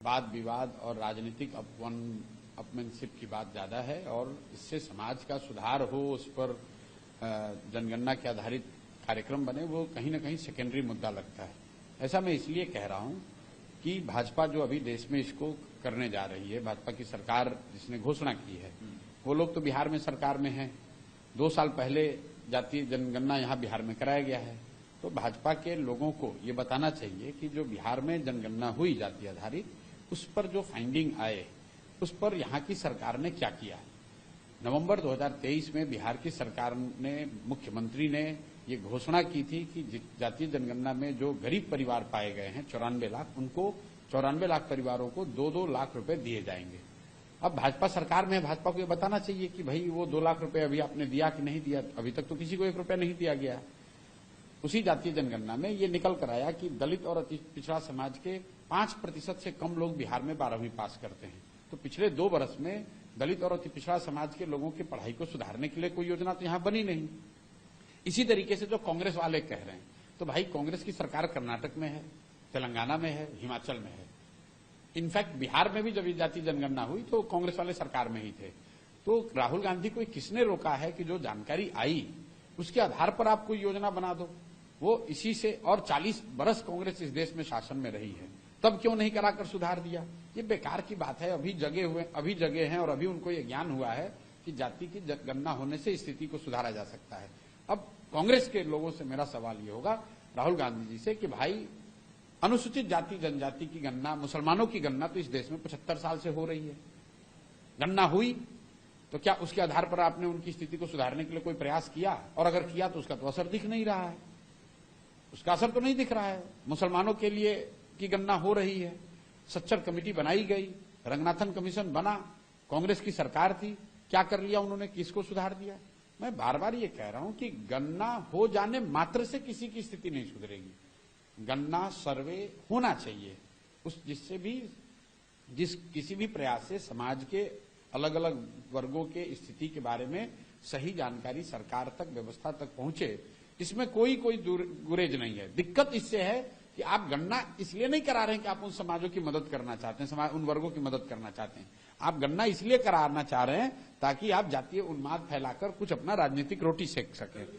वाद विवाद और राजनीतिक अपमानशिप की बात ज्यादा है और इससे समाज का सुधार हो, उस पर जनगणना के आधारित कार्यक्रम बने, वो कहीं न कहीं सेकेंडरी मुद्दा लगता है। ऐसा मैं इसलिए कह रहा हूं कि भाजपा जो अभी देश में इसको करने जा रही है, भाजपा की सरकार जिसने घोषणा की है, वो लोग तो बिहार में सरकार में हैं। 2 साल पहले जातीय जनगणना यहां बिहार में कराया गया है। तो भाजपा के लोगों को ये बताना चाहिए कि जो बिहार में जनगणना हुई जाति आधारित, उस पर जो फाइंडिंग आए, उस पर यहां की सरकार ने क्या किया। नवंबर 2023 में बिहार की सरकार ने, मुख्यमंत्री ने ये घोषणा की थी कि जातीय जनगणना में जो गरीब परिवार पाए गए हैं 94 लाख, उनको 94 लाख परिवारों को 2-2 लाख रुपए दिए जाएंगे। अब भाजपा सरकार में, भाजपा को ये बताना चाहिए कि भाई वो 2 लाख रुपए अभी आपने दिया कि नहीं दिया। अभी तक तो किसी को 1 रुपया नहीं दिया गया। उसी जातीय जनगणना में ये निकल कर आया कि दलित और अति पिछड़ा समाज के 5% से कम लोग बिहार में 12वीं पास करते हैं। तो पिछले 2 वर्ष में दलित और अति पिछड़ा समाज के लोगों की पढ़ाई को सुधारने के लिए कोई योजना तो यहां बनी नहीं। इसी तरीके से जो कांग्रेस वाले कह रहे हैं, तो भाई कांग्रेस की सरकार कर्नाटक में है, तेलंगाना में है, हिमाचल में है। इनफैक्ट बिहार में भी जब जातीय जनगणना हुई तो कांग्रेस वाले सरकार में ही थे। तो राहुल गांधी को किसने रोका है कि जो जानकारी आई उसके आधार पर आप कोई योजना बना दो। वो इसी से, और 40 बरस कांग्रेस इस देश में शासन में रही है, तब क्यों नहीं कराकर सुधार दिया। ये बेकार की बात है। अभी जगह हैं और अभी उनको ये ज्ञान हुआ है कि जाति की गणना होने से स्थिति को सुधारा जा सकता है। अब कांग्रेस के लोगों से मेरा सवाल ये होगा, राहुल गांधी जी से, कि भाई अनुसूचित जाति जनजाति की गणना, मुसलमानों की गणना तो इस देश में 75 साल से हो रही है। गणना हुई तो क्या उसके आधार पर आपने उनकी स्थिति को सुधारने के लिए कोई प्रयास किया? और अगर किया तो उसका तो असर दिख नहीं रहा है। उसका असर तो नहीं दिख रहा है। मुसलमानों के लिए की गणना हो रही है, सच्चर कमेटी बनाई गई, रंगनाथन कमीशन बना, कांग्रेस की सरकार थी, क्या कर लिया उन्होंने, किसको सुधार दिया? मैं बार बार ये कह रहा हूं कि गणना हो जाने मात्र से किसी की स्थिति नहीं सुधरेगी। गणना सर्वे होना चाहिए, जिससे भी किसी भी प्रयास से समाज के अलग अलग वर्गों के स्थिति के बारे में सही जानकारी सरकार तक, व्यवस्था तक पहुंचे। इसमें कोई गुरेज नहीं है। दिक्कत इससे है कि आप गणना इसलिए नहीं करा रहे हैं कि आप उन समाजों की मदद करना चाहते हैं, उन वर्गों की मदद करना चाहते हैं। आप गणना इसलिए कराना चाह रहे हैं ताकि आप जातीय उन्माद फैलाकर कुछ अपना राजनीतिक रोटी सेक सकें।